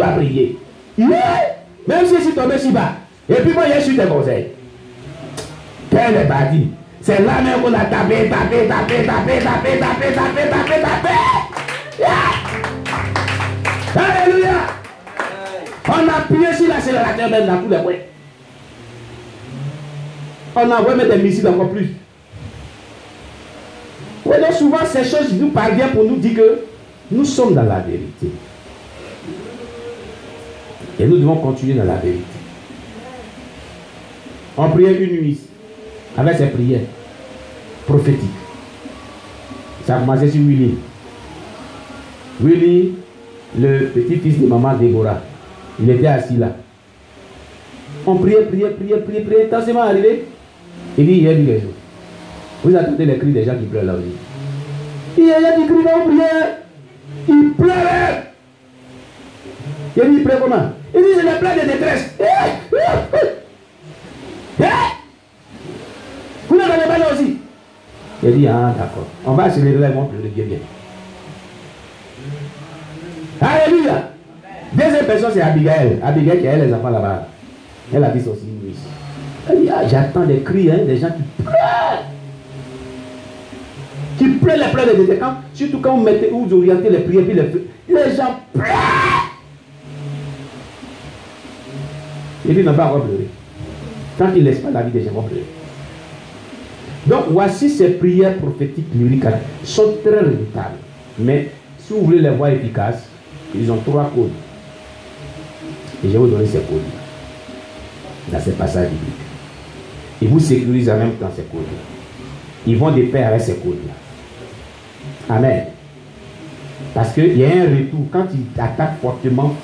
pas prier. Même si je suis tombé si bas. Et puis moi, je suis tes conseils. Quel est bâti? C'est là même qu'on a tapé. Alléluia. On a appuyé sur l'accélérateur même dans tous les points. On envoie mettre des missiles encore plus. Oui, donc souvent ces choses nous parviennent pour nous dire que nous sommes dans la vérité. Et nous devons continuer dans la vérité. On priait une nuit avec ces prières prophétiques. Ça a commencé sur Willy. Willy, le petit-fils de maman Déborah, il était assis là. On priait intensément arrivé. Il dit, il y a des choses. Vous attendez les cris des gens qui pleurent là aussi. Il y a des gens qui crient dans la prière. Ils pleurent. Il dit, il pleure comment? Il dit, c'est les pleurs de détresse. Vous n'avez pas là aussi. Il dit, ah d'accord. On va accélérer les montres de bien. Alléluia. Deuxième personne, c'est Abigail. Abigail qui a les enfants là-bas. Elle a dit aussi une nuit. Elle dit, ah, j'attends des cris, hein, des gens qui pleurent. Qui pleurent les pleurs de détresse. Surtout quand vous orientez les prières, puis les gens pleurent. Et puis, il n'a pas encore pleuré. Quand il ne laisse pas la vie des gens, vont pleurer. Donc, voici ces prières prophétiques lyriques sont très redoutables. Mais si vous voulez les voir efficaces, ils ont 3 codes. Et je vais vous donner ces codes dans ces passages bibliques. Ils vous sécurisent en même temps ces codes. Ils vont de pair avec ces codes-là. Amen. Parce qu'il y a un retour. Quand ils attaquent fortement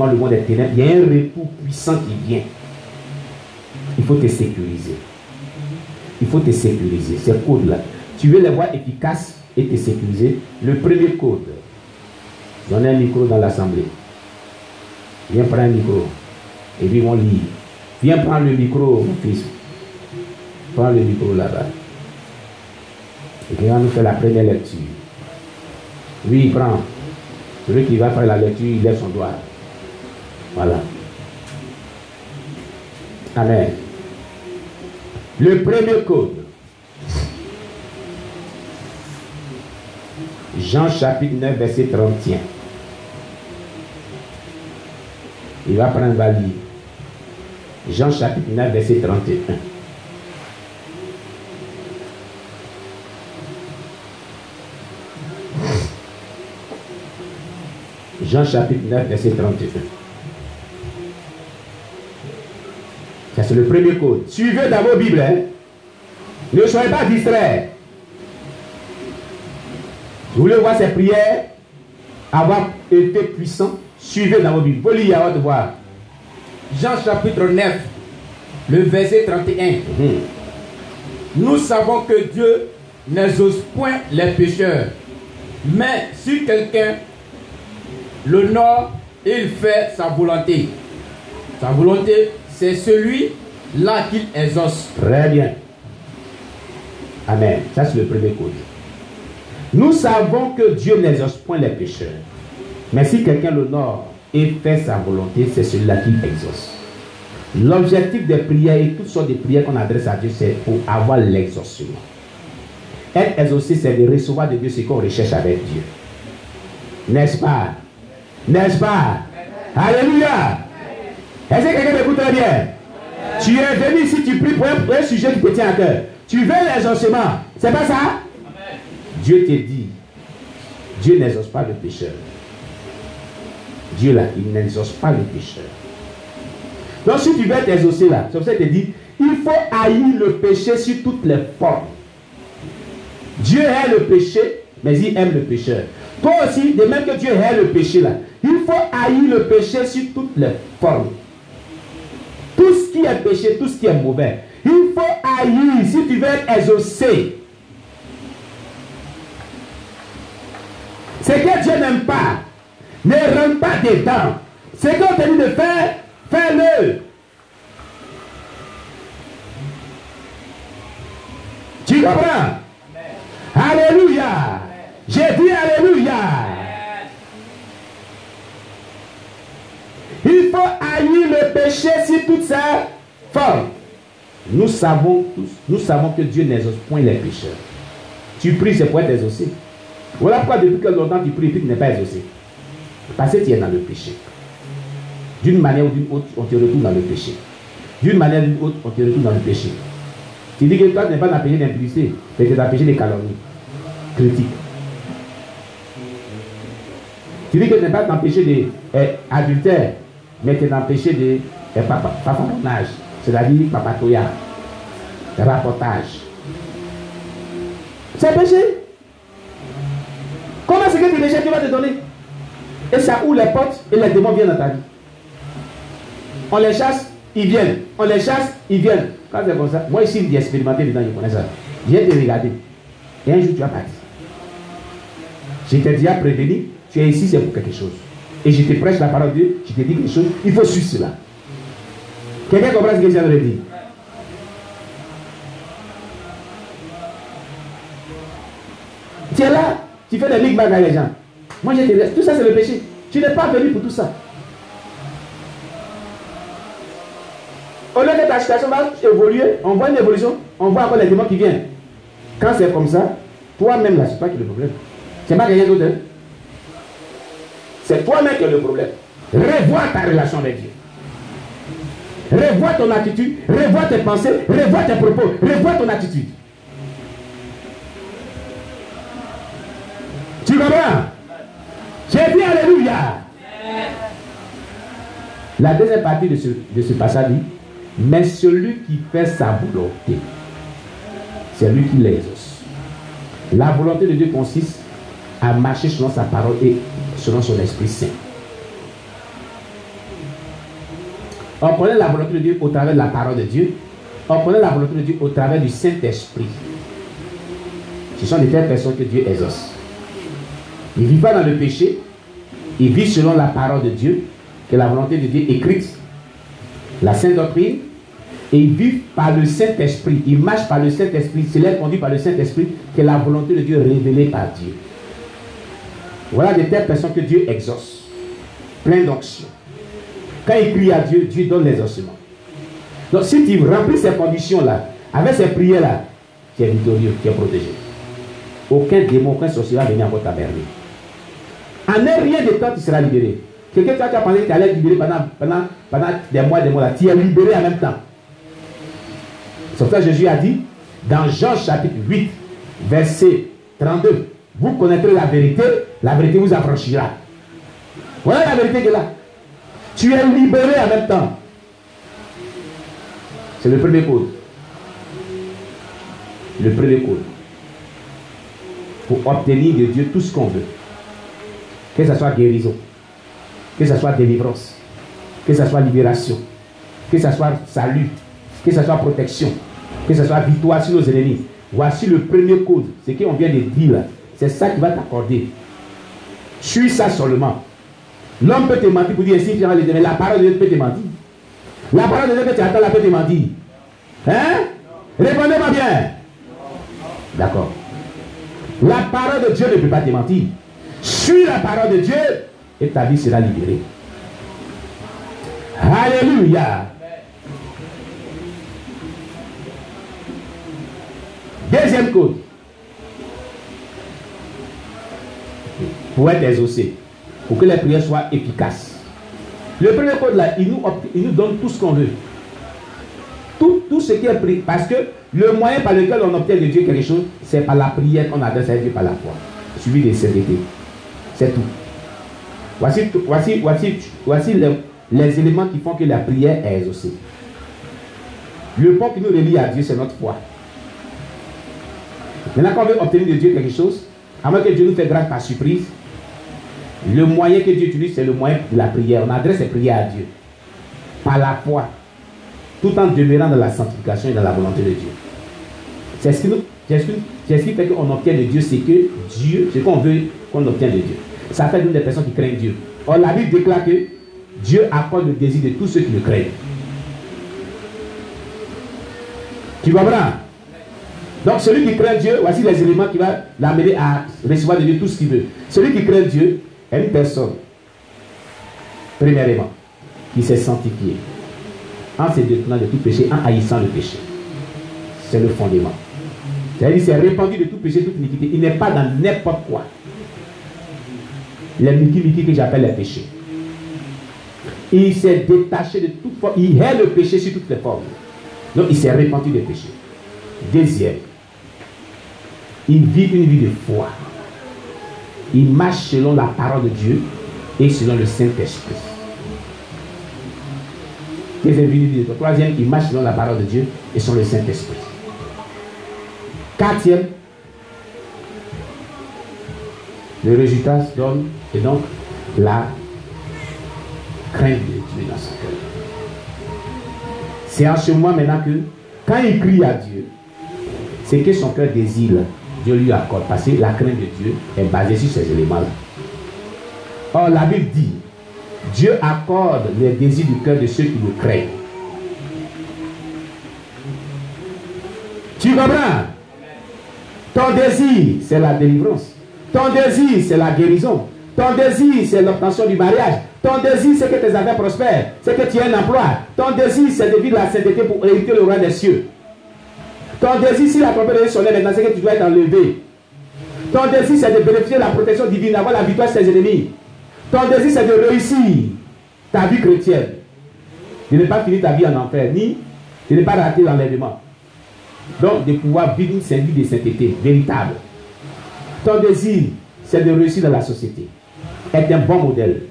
le monde des ténèbres, il y a un retour puissant qui vient. Il faut te sécuriser. Il faut te sécuriser. Ces codes-là. Tu veux les voir efficaces et te sécuriser. Le premier code. Donnez un micro dans l'assemblée. Viens prendre un micro. Et puis on lit. Viens prendre le micro, mon fils. Prends le micro là-bas. Et puis on nous fait la première lecture. Oui, prends. Celui qui va faire la lecture, il lève son doigt. Voilà. Amen. Le premier code. Jean chapitre 9, verset 31. Il va prendre la lire. Jean chapitre 9, verset 31. Jean chapitre 9, verset 31. Ça, c'est le premier code. Suivez dans vos Bibles. Hein? Ne soyez pas distraits. Vous voulez voir ces prières avoir été puissants? Suivez dans vos Bibles. Vous lisez à haute voix. Jean chapitre 9, le verset 31. Nous savons que Dieu n'exauce point les pécheurs. Mais si quelqu'un l'honore, il fait sa volonté. Sa volonté, c'est celui-là qu'il exauce. Très bien. Amen. Ça, c'est le premier code. Nous savons que Dieu n'exauce point les pécheurs. Mais si quelqu'un l'honore et fait sa volonté, c'est celui-là qui exauce. L'objectif des prières et toutes sortes de prières qu'on adresse à Dieu, c'est pour avoir l'exaucement. Être exaucé, c'est de recevoir de Dieu ce qu'on recherche avec Dieu. N'est-ce pas? N'est-ce pas? Alléluia! Est-ce que quelqu'un m'écoute très bien? Tu es venu ici, tu pries pour un sujet qui te tient à cœur. Tu veux l'exaucement. C'est pas ça? Dieu te dit, Dieu n'exauce pas le pécheur. Dieu là, il n'exauce pas le pécheur. Donc si tu veux être exaucé là, c'est pour ça qu'il te dit, il faut haïr le péché sur toutes les formes. Dieu hait le péché, mais il aime le pécheur. Toi aussi, de même que Dieu hait le péché là, il faut haïr le péché sur toutes les formes. Tout ce qui est péché, tout ce qui est mauvais, il faut haïr si tu veux être exaucé. Ce que Dieu n'aime pas, ne rentre pas dedans. Ce qu'on te dit de faire, fais-le. Tu comprends? Alléluia. J'ai dit alléluia. Il faut haïr le péché sur toutes ses formes. Nous savons que Dieu n'exauce point les pécheurs. Tu pries, c'est pour être exaucé. Voilà pourquoi depuis que longtemps tu pries et que tu n'es pas exaucé. Parce que tu es dans le péché. D'une manière ou d'une autre, on te retrouve dans le péché. D'une manière ou d'une autre, on te retrouve dans le péché. Tu dis que toi, tu n'es pas dans le péché d'impudicité, mais tu es dans le péché des calomnies, critiques. Tu dis que tu n'es pas dans le péché d'adultère, mais tu es dans le péché de papaponnage, c'est-à-dire papatoya, rapportage. C'est péché. Comment est-ce que tu péché qui va te donner? Et ça ouvre les portes et les démons viennent dans ta vie. On les chasse, ils viennent. On les chasse, ils viennent. Quand c'est comme ça, moi ici, j'ai expérimenté dedans, je connais ça. J'ai été regarder. Et un jour, tu vas partir. Je t'ai déjà prévenu, tu es ici, c'est pour quelque chose. Et je te prêche la parole de Dieu, je te dis quelque chose, il faut suivre cela. Quelqu'un comprend ce que je viens de dire? Tu es là, tu fais des micmacs avec les gens. Moi, je te laisse. Tout ça, c'est le péché. Tu n'es pas venu pour tout ça. Au lieu que ta situation va évoluer, on voit une évolution, on voit encore les démons qui viennent. Quand c'est comme ça, toi-même, là, c'est pas qui est le problème. C'est pas quelqu'un d'autre. Hein? C'est toi-même qui est le problème. Revois ta relation avec Dieu. Revois ton attitude, revois tes pensées, revois tes propos, revois ton attitude. Tu comprends? J'ai dit alléluia. La deuxième partie de ce passage dit, mais celui qui fait sa volonté, c'est lui qui l'exauce. La volonté de Dieu consiste à marcher selon sa parole et selon son Esprit Saint. On connaît la volonté de Dieu au travers de la parole de Dieu. On connaît la volonté de Dieu au travers du Saint-Esprit. Ce sont des telles personnes que Dieu exauce. Ils ne vivent pas dans le péché. Ils vivent selon la parole de Dieu, que la volonté de Dieu écrite, la Sainte Doctrine, et ils vivent par le Saint-Esprit. Ils marchent par le Saint-Esprit. C'est l'air conduit par le Saint-Esprit, que la volonté de Dieu révélée par Dieu. Voilà des telles personnes que Dieu exauce. Plein d'onction. Quand il crie à Dieu, Dieu donne l'exaucement. Donc si tu remplis ces conditions-là, avec ces prières-là, tu es victorieux, tu es protégé. Aucun démon, aucun sorcier va venir encore t'aberner. En un rien de temps, tu seras libéré. Quelqu'un qui a pensé que tu allais être libéré pendant des mois, là, tu es libéré en même temps. C'est pour ça que Jésus a dit, dans Jean chapitre 8, verset 32, vous connaîtrez la vérité vous affranchira. Voilà la vérité qui est là. Tu es libéré en même temps. C'est le premier code. Le premier code. Pour obtenir de Dieu tout ce qu'on veut. Que ce soit guérison, que ce soit délivrance, que ce soit libération, que ce soit salut, que ce soit protection, que ce soit victoire sur nos ennemis. Voici le premier code. Ce qu'on vient de dire là, c'est ça qui va t'accorder. Suis ça seulement. L'homme peut te mentir pour dire ainsi, mais la parole de Dieu peut te mentir. La parole de Dieu que tu attends, la peut te mentir. Hein? Répondez-moi bien. D'accord. La parole de Dieu ne peut pas te mentir. Suis la parole de Dieu et ta vie sera libérée. Alléluia. Deuxième code. Pour être exaucé, pour que les prières soient efficaces. Le premier code là, il nous donne tout ce qu'on veut. Tout ce qui est prié. Parce que le moyen par lequel on obtient de Dieu quelque chose, c'est par la prière qu'on adresse à Dieu par la foi. Suivi de sainteté. C'est tout. Voici les éléments qui font que la prière est exaucée. Le pont qui nous relie à Dieu, c'est notre foi. Maintenant, quand on veut obtenir de Dieu quelque chose, à moins que Dieu nous fait grâce par surprise, le moyen que Dieu utilise, c'est le moyen de la prière. On adresse ses prières à Dieu. Par la foi. Tout en demeurant dans la sanctification et dans la volonté de Dieu. C'est ce qui fait qu'on obtient de Dieu, c'est que Dieu, ce qu'on veut qu'on obtient de Dieu. Ça fait d'une des personnes qui craignent Dieu. Or, la Bible déclare que Dieu accorde le désir de tous ceux qui le craignent. Tu comprends? Donc, celui qui craint Dieu, voici les éléments qui vont l'amener à recevoir de Dieu tout ce qu'il veut. Celui qui craint Dieu est une personne, premièrement, qui s'est sanctifié en se détournant de tout péché, en haïssant le péché. C'est le fondement. C'est-à-dire qu'il s'est répandu de tout péché, toute iniquité. Il n'est pas dans n'importe quoi. Les iniquités que j'appelle les péchés. Il s'est détaché de toute forme. Il hait le péché sur toutes les formes. Donc il s'est répandu des péchés. Deuxième, il vit une vie de foi. Il marche selon la parole de Dieu et selon le Saint-Esprit. Deuxième, vie de foi. Troisième, il marche selon la parole de Dieu et selon le Saint-Esprit. Quatrième, le résultat se donne, et donc la crainte de Dieu dans son cœur. C'est en ce moment maintenant que, quand il crie à Dieu, c'est que son cœur désire, Dieu lui accorde, parce que la crainte de Dieu est basée sur ces éléments-là. Or, la Bible dit, Dieu accorde les désirs du cœur de ceux qui le craignent. Tu comprends? Ton désir, c'est la délivrance. Ton désir, c'est la guérison. Ton désir, c'est l'obtention du mariage. Ton désir, c'est que tes affaires prospèrent. C'est que tu aies un emploi. Ton désir, c'est de vivre la sainteté pour hériter le roi des cieux. Ton désir, si la trompette de sonner maintenant, c'est que tu dois être enlevé. Ton désir, c'est de bénéficier de la protection divine, d'avoir la victoire sur ses ennemis. Ton désir, c'est de réussir ta vie chrétienne. De ne pas finir ta vie en enfer, ni de ne pas rater l'enlèvement. Donc, de pouvoir vivre une vie de sainteté véritable. Ton désir, c'est de réussir dans la société. Être un bon modèle.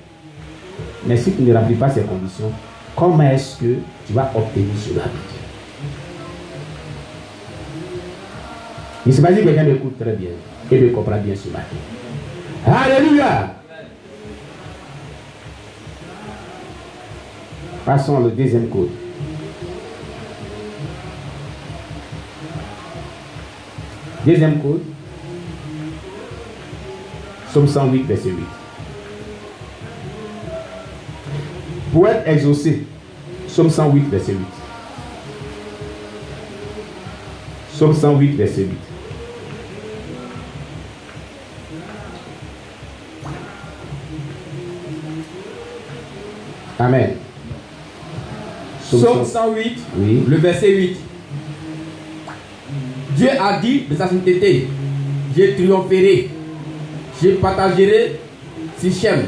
Mais si tu ne remplis pas ces conditions, comment est-ce que tu vas obtenir cela? Il ne se passe que quelqu'un m'écoute très bien et me comprend bien ce matin. Alléluia! Passons au deuxième code. Deuxième code. Psaume 108, verset 8. Pour être exaucé, Psaume 108, verset 8. Psaume 108, verset 8. Amen. Psaume 108, oui. Le verset 8. Dieu a dit de sa sainteté, je triompherai, je partagerai Sichem,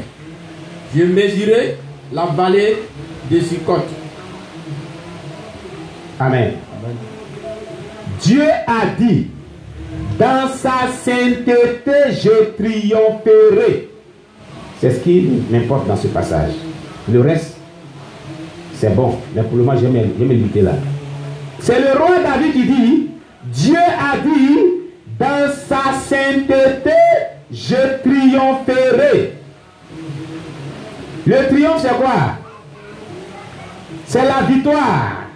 je mesurerai la vallée de Sukkot. Amen. Amen. Dieu a dit, dans sa sainteté, je triompherai. C'est ce qui m'importe dans ce passage. Le reste, c'est bon. Mais pour le moment, je vais me limiter là. C'est le roi David qui dit, Dieu a dit, dans sa sainteté, je triompherai. Le triomphe, c'est quoi? C'est la victoire.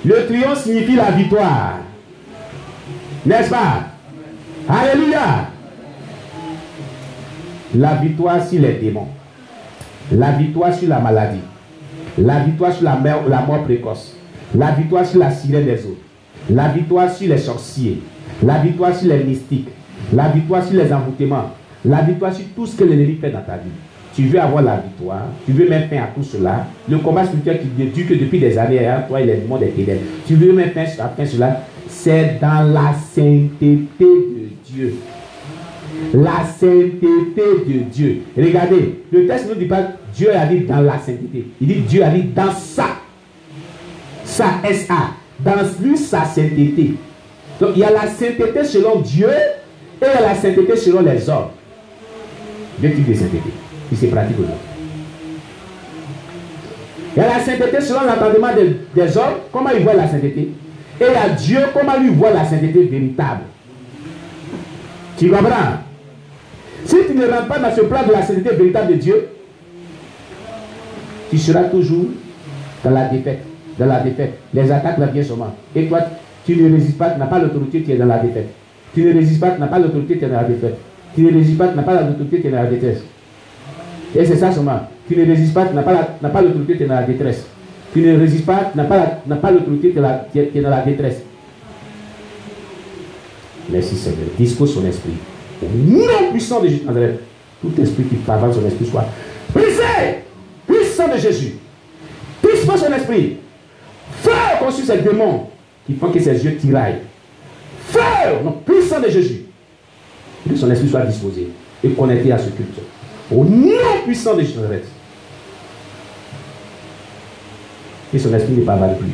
Le triomphe signifie la victoire. N'est-ce pas? Alléluia. La victoire sur les démons. La victoire sur la maladie. La victoire sur la mort précoce. La victoire sur la sirène des eaux. La victoire sur les sorciers. La victoire sur les mystiques. La victoire sur les envoûtements. La victoire sur tout ce que l'ennemi fait dans ta vie. Tu veux avoir la victoire. Tu veux mettre fin à tout cela. Le combat spirituel qui dure que depuis des années, hein, toi et les démons des ténèbres. Tu veux mettre fin à cela. C'est dans la sainteté de Dieu. La sainteté de Dieu. Regardez, le texte ne dit pas Dieu a dit dans la sainteté. Il dit Dieu a dit dans sa. Sa S.A. Dans lui, sa sainteté. Donc il y a la sainteté selon Dieu et il y a la sainteté selon les hommes. Deux types de sainteté qui se pratiquent aujourd'hui. Il y a la sainteté selon l'entendement des hommes, comment ils voient la sainteté. Et il y a Dieu, comment lui voit la sainteté véritable. Tu comprends? Si tu ne rentres pas dans ce plan de la sainteté véritable de Dieu, tu seras toujours dans la défaite. Dans la défaite. Les attaques là viennent seulement. Et toi, tu ne résistes pas, tu n'as pas l'autorité, tu es dans la défaite. Tu ne résistes pas, tu n'as pas l'autorité, tu es dans la défaite. Tu ne résistes pas, tu n'as pas l'autorité, tu es dans la détresse. Et c'est ça seulement. Tu ne résistes pas, tu n'as pas l'autorité, tu es dans la détresse. Tu ne résistes pas, tu n'as pas l'autorité, tu es dans la détresse. Merci Seigneur. Dispose son esprit. Au nom puissant de Jésus Nazareth, tout esprit qui parle son esprit soit brisé. puissant de Jésus. Puissant son esprit. Feu contre ces démons qui font que ses yeux tiraillent. Feu, non, puissant de Jésus. Que son esprit soit disposé et connecté à ce culte. Au nom puissant de Jésus. Et son esprit n'est pas valable plus.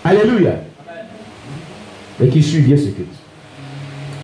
Alléluia. Et qui suit bien ce culte.